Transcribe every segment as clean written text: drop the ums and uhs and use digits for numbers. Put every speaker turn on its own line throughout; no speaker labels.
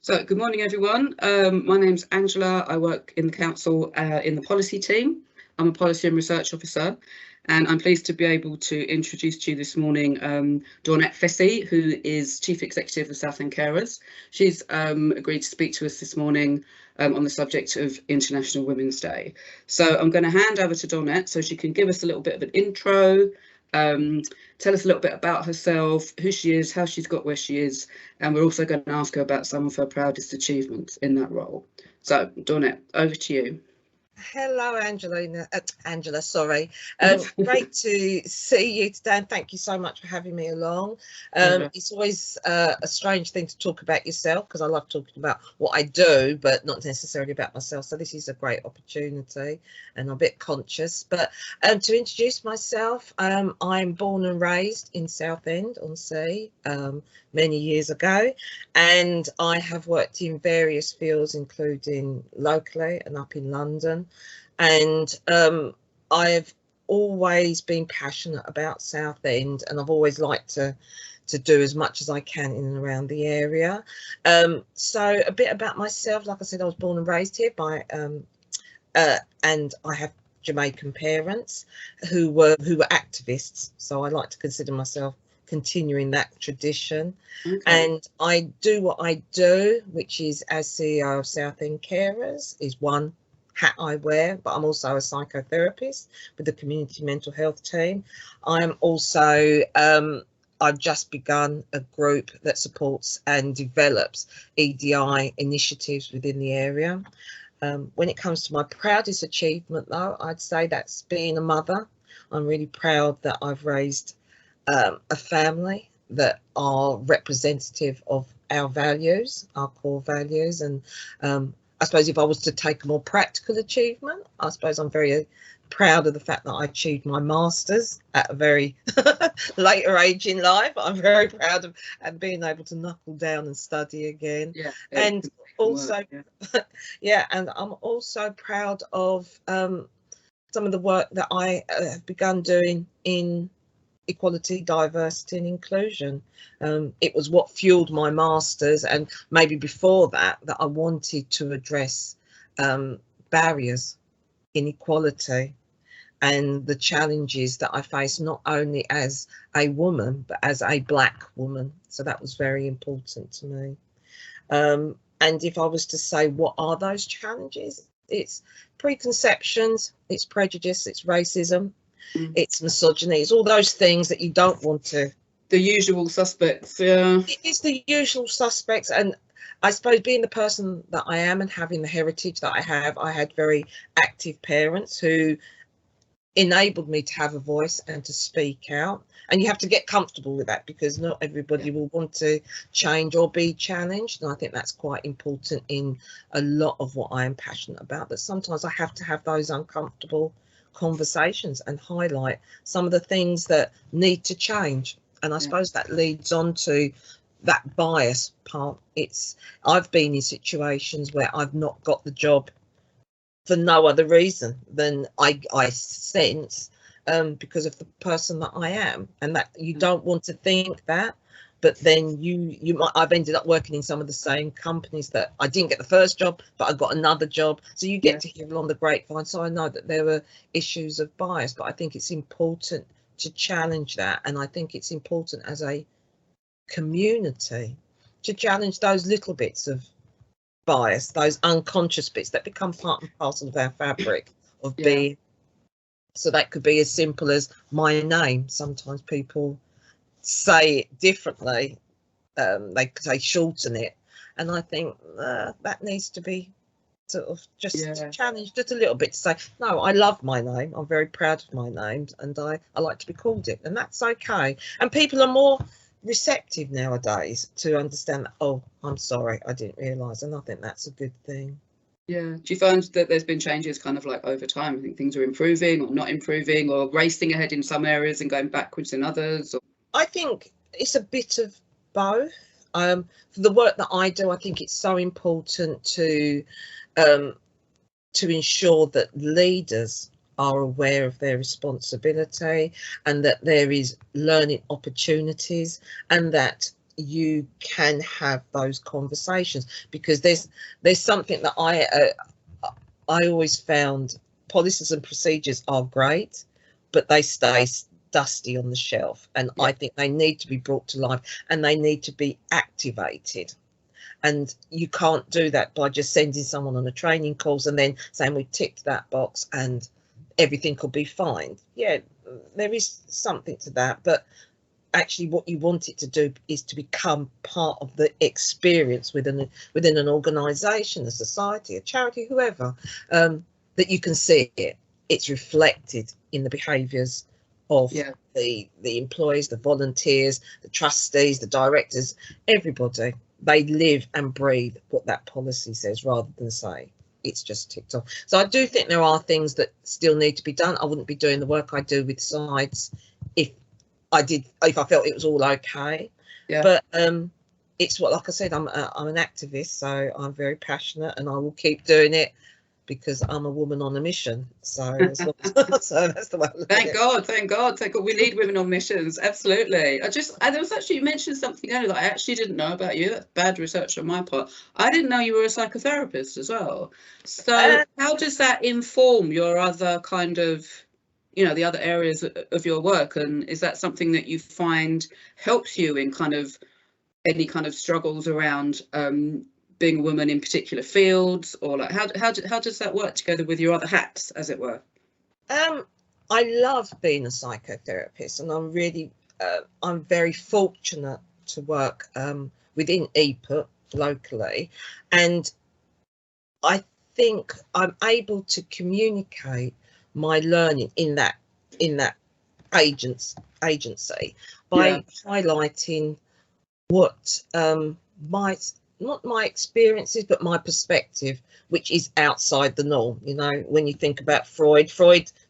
So, good morning, everyone. My name's Angela. I work in the council in the policy team. I'm a policy and research officer, and I'm pleased to be able to introduce to you this morning Dawnette Fessey, who is Chief Executive of Southend Carers. She's agreed to speak to us this morning on the subject of International Women's Day. So I'm going to hand over to Dawnette so she can give us a little bit of an intro, tell us a little bit about herself, who she is, how she's got where she is, and we're also going to ask her about some of her proudest achievements in that role. So, Dawnette, over to you.
Hello, Angela, sorry. Great to see you today, and thank you so much for having me along. It's always a strange thing to talk about yourself, because I love talking about what I do, but not necessarily about myself. So this is a great opportunity, and I'm a bit conscious. But to introduce myself, I'm born and raised in Southend-on-Sea many years ago, and I have worked in various fields, including locally and up in London. And I've always been passionate about Southend, and I've always liked to do as much as I can in and around the area. So a bit about myself. Like I said, I was born and raised here and I have Jamaican parents who were activists, so I like to consider myself continuing that tradition. Okay. And I do what I do, which is, as CEO of Southend Carers, is one hat I wear, but I'm also a psychotherapist with the community mental health team. I'm also I've just begun a group that supports and develops EDI initiatives within the area. When it comes to my proudest achievement, though, I'd say that's being a mother. I'm really proud that I've raised a family that are representative of our values, our core values. And I suppose if I was to take a more practical achievement, I suppose I'm very proud of the fact that I achieved my master's at a very later age in life. I'm very proud of being able to knuckle down and study again. Yeah, and also, work, yeah. And I'm also proud of some of the work that I have begun doing in equality, diversity and inclusion. It was what fueled my master's, and maybe before that I wanted to address barriers, inequality and the challenges that I face, not only as a woman but as a Black woman. So that was very important to me. And if I was to say what are those challenges, it's preconceptions, it's prejudice, it's racism, it's misogyny, it's all those things that you don't want to.
The usual suspects, yeah.
It's the usual suspects. And I suppose being the person that I am and having the heritage that I have, I had very active parents who enabled me to have a voice and to speak out. And you have to get comfortable with that, because not everybody will want to change or be challenged. And I think that's quite important in a lot of what I am passionate about, that sometimes I have to have those uncomfortable conversations and highlight some of the things that need to change. And I suppose that leads on to that bias part. I've been in situations where I've not got the job for no other reason than I sense because of the person that I am, and that you don't want to think that, but then I've ended up working in some of the same companies that I didn't get the first job, but I got another job. So you get to hear along the grapevine. So I know that there were issues of bias, but I think it's important to challenge that. And I think it's important as a community to challenge those little bits of bias, those unconscious bits that become part and parcel of our fabric of being. So that could be as simple as my name. Sometimes people say it differently, they shorten it, and I think that needs to be sort of just challenged just a little bit, to say, no, I love my name, I'm very proud of my name, and I like to be called it, and that's okay. And people are more receptive nowadays to understand that, oh, I'm sorry, I didn't realise, and I think that's a good thing.
Yeah. Do you find that there's been changes kind of like over time? I think things are improving or not improving, or racing ahead in some areas and going backwards in others? Or...
I think it's a bit of both. For the work that I do, I think it's so important to ensure that leaders are aware of their responsibility, and that there is learning opportunities, and that you can have those conversations, because there's something that I always found: policies and procedures are great, but they stay dusty on the shelf, and I think they need to be brought to life and they need to be activated. And you can't do that by just sending someone on a training course and then saying we ticked that box and everything will be fine. Yeah, there is something to that, but actually what you want it to do is to become part of the experience within an organisation, a society, a charity, whoever, that you can see it's reflected in the behaviours of the employees, the volunteers, the trustees, the directors, everybody. They live and breathe what that policy says, rather than say it's just ticked off. So I do think there are things that still need to be done. I wouldn't be doing the work I do with sides if I felt it was all okay. But it's what, like I said, I'm an activist, so I'm very passionate, and I will keep doing it because I'm a woman on a mission. So, so that's the way I look at it.
Thank God. We need women on missions. Absolutely. There was actually, you mentioned something earlier that I actually didn't know about you. That's bad research on my part. I didn't know you were a psychotherapist as well. So how does that inform your other kind of, the other areas of your work? And is that something that you find helps you in kind of any kind of struggles around being a woman in particular fields, or like how does that work together with your other hats, as it were?
I love being a psychotherapist, and I'm really I'm very fortunate to work within EPUT locally, and I think I'm able to communicate my learning in that agency by highlighting what not my experiences, but my perspective, which is outside the norm. When you think about Freud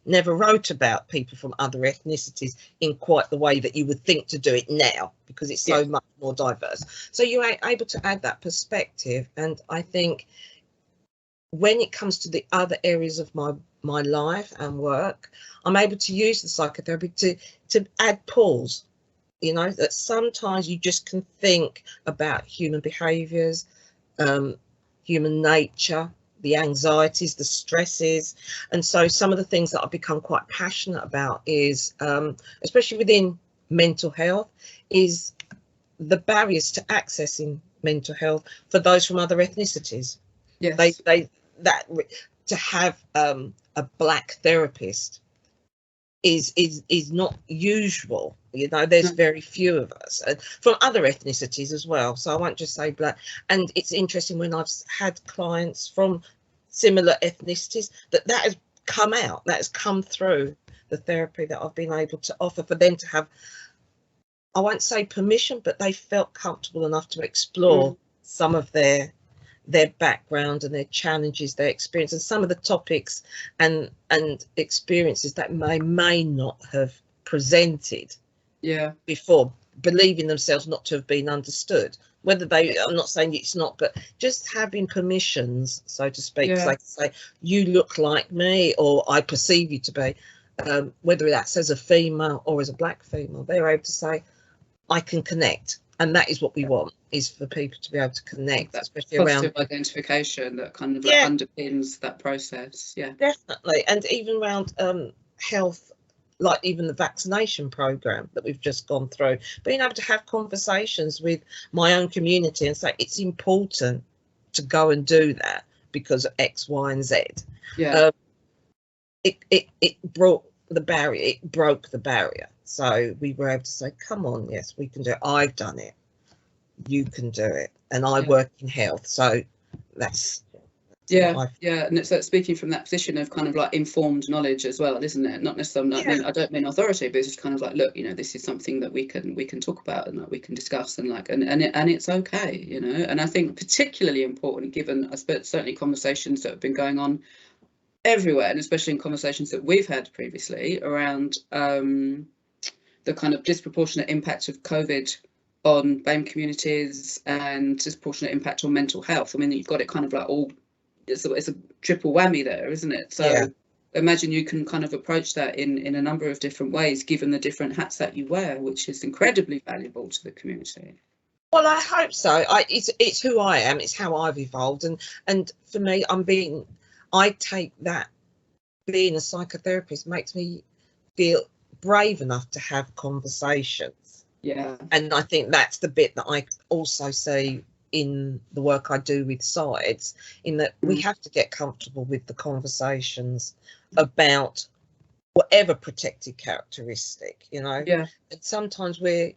never wrote about people from other ethnicities in quite the way that you would think to do it now, because it's so much more diverse. So you're able to add that perspective, and I think when it comes to the other areas of my life and work, I'm able to use the psychotherapy to add pause. That sometimes you just can think about human behaviours, human nature, the anxieties, the stresses. And so some of the things that I've become quite passionate about is, especially within mental health, is the barriers to accessing mental health for those from other ethnicities. Yes. To have a black therapist is not usual. There's very few of us, and from other ethnicities as well, so I won't just say black. And it's interesting, when I've had clients from similar ethnicities, that has come out, that has come through the therapy that I've been able to offer, for them to have, I won't say permission, but they felt comfortable enough to explore some of their background and their challenges, their experience, and some of the topics and experiences that may not have presented before, believing themselves not to have been understood. Whether I'm not saying it's not, but just having permissions, so to speak, like say, you look like me, or I perceive you to be, whether that's as a female or as a black female, they're able to say, I can connect. And that is what we want, is for people to be able to connect,
that
especially
positive
around
identification that kind of underpins that process.
Definitely. And even around health, like even the vaccination program that we've just gone through, being able to have conversations with my own community and say it's important to go and do that because of X, Y, and Z. It brought the barrier, it broke the barrier. So we were able to say, come on, yes, we can do it. I've done it. You can do it. And I work in health. So that's
and it's like speaking from that position of kind of like informed knowledge as well, isn't it? Not necessarily, I don't mean authority, but it's just kind of like, look, this is something that we can talk about and that we can discuss, and like and it's okay, and I think particularly important, given I suppose certainly conversations that have been going on everywhere, and especially in conversations that we've had previously around the kind of disproportionate impact of COVID on BAME communities and disproportionate impact on mental health. I mean, you've got it kind of like all, it's a triple whammy there, isn't it? So imagine you can kind of approach that in a number of different ways, given the different hats that you wear, which is incredibly valuable to the community.
Well, I hope so. It's who I am. It's how I've evolved, and for me, I take that being a psychotherapist makes me feel brave enough to have conversations.
Yeah.
And I think that's the bit that I also see in the work I do with sides, in that we have to get comfortable with the conversations about whatever protected characteristic,
Yeah.
and sometimes we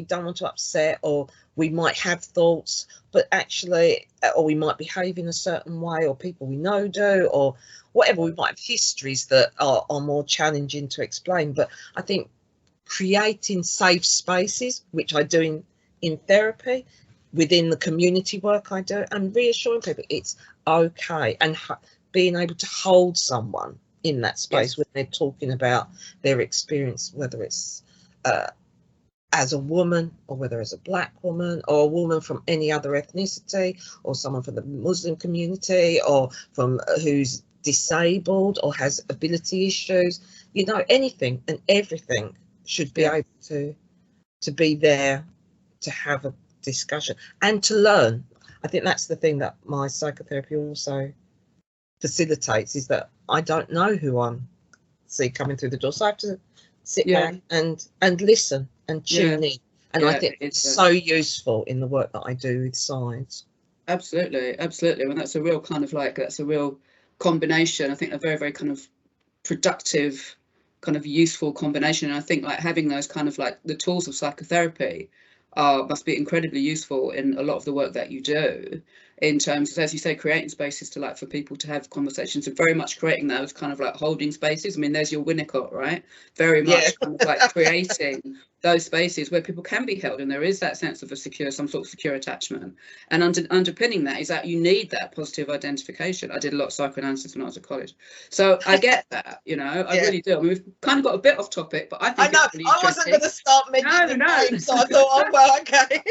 don't want to upset, or we might have thoughts, but actually, or we might behave in a certain way, or people we know do, or whatever. We might have histories that are more challenging to explain, but I think creating safe spaces, which I do in therapy, within the community work I do, and reassuring people it's okay, and being able to hold someone in that space, yes, when they're talking about their experience, whether it's as a woman, or whether it's a black woman, or a woman from any other ethnicity, or someone from the Muslim community, or from who's disabled or has ability issues, anything and everything should be able to be there, to have a discussion and to learn. I think that's the thing that my psychotherapy also facilitates, is that I don't know who I'm coming through the door, so I have to sit back and listen and tune in, and I think it's so useful in the work that I do with sides.
Absolutely, and that's a real kind of that's a real combination. I think a very, very kind of productive, kind of useful combination. And I think having those kind of the tools of psychotherapy must be incredibly useful in a lot of the work that you do, in terms of, as you say, creating spaces to for people to have conversations, and very much creating those kind of holding spaces. I mean, there's your Winnicott, right? Very much kind of creating those spaces where people can be held, and there is that sense of some sort of secure attachment. And underpinning that is that you need that positive identification. I did a lot of psychoanalysis when I was at college, so I get that. I really do. I mean, we've kind of got a bit off topic, but I think
it's really I wasn't going to start mentioning names, so I thought, oh well, okay.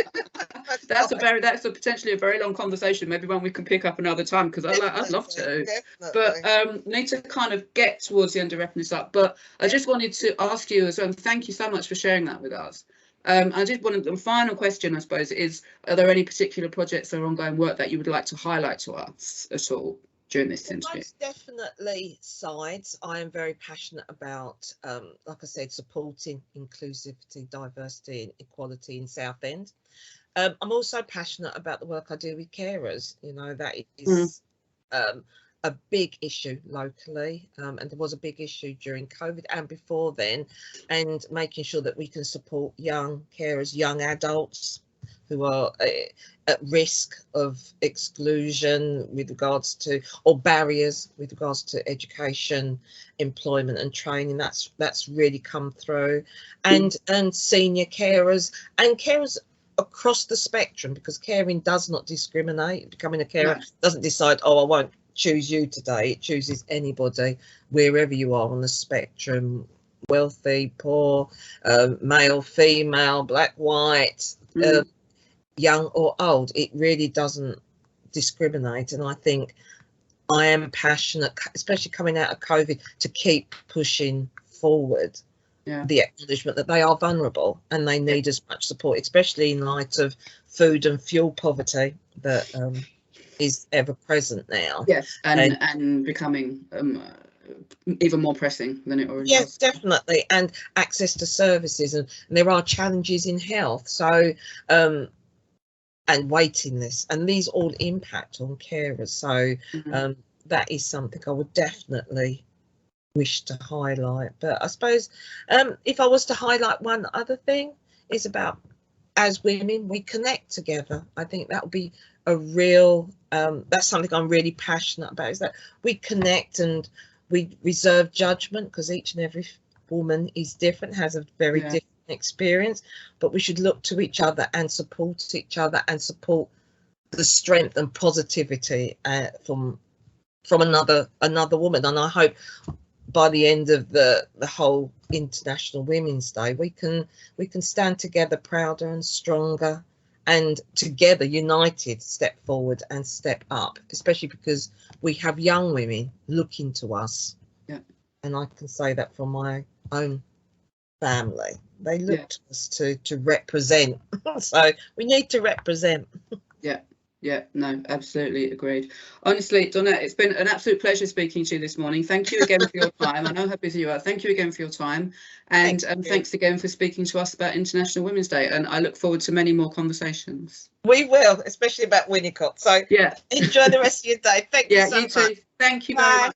That's potentially a very long conversation. Maybe one we can pick up another time, because I'd love to. Definitely. But need to kind of get towards the end of wrapping this up. But I just wanted to ask you as well, and thank you so much for sharing that with us. I just wanted, the final question, I suppose, is: are there any particular projects or ongoing work that you would like to highlight to us at all during this interview?
Most definitely sides. I am very passionate about, like I said, supporting inclusivity, diversity and equality in Southend. I'm also passionate about the work I do with carers. That is a big issue locally, and there was a big issue during COVID and before then, and making sure that we can support young carers, young adults who are at risk of exclusion with regards to, or barriers with regards to education, employment and training. That's really come through, and senior carers and carers across the spectrum, because caring does not discriminate. Becoming a carer doesn't decide, oh, I won't choose you today. It chooses anybody wherever you are on the spectrum, wealthy, poor, male, female, black, white, young or old. It really doesn't discriminate. And I think I am passionate, especially coming out of COVID, to keep pushing forward the acknowledgement that they are vulnerable and they need as much support, especially in light of food and fuel poverty that is ever present now.
Yes, and becoming even more pressing than it already was.
Yes, definitely, and access to services, and there are challenges in health, so and waiting lists, and these all impact on carers. So that is something I would definitely wish to highlight. But I suppose if I was to highlight one other thing, is about, as women, we connect together. I think that would be a real that's something I'm really passionate about, is that we connect and we reserve judgment, because each and every woman is different, has a very different experience, but we should look to each other and support each other and support the strength and positivity from another woman. And I hope by the end of the whole International Women's Day, we can stand together prouder and stronger, and together, united, step forward and step up, especially because we have young women looking to us. And I can say that from my own family. They look to us to represent. So we need to represent.
Yeah, no, absolutely agreed. Honestly, Dawnette, it's been an absolute pleasure speaking to you this morning. Thank you again for your time. I know how busy you are. Thank you again for your time. And thanks again for speaking to us about International Women's Day. And I look forward to many more conversations.
We will, especially about Winnicott. So enjoy the rest of your day. Thank you so much.
You too. Thank you very much.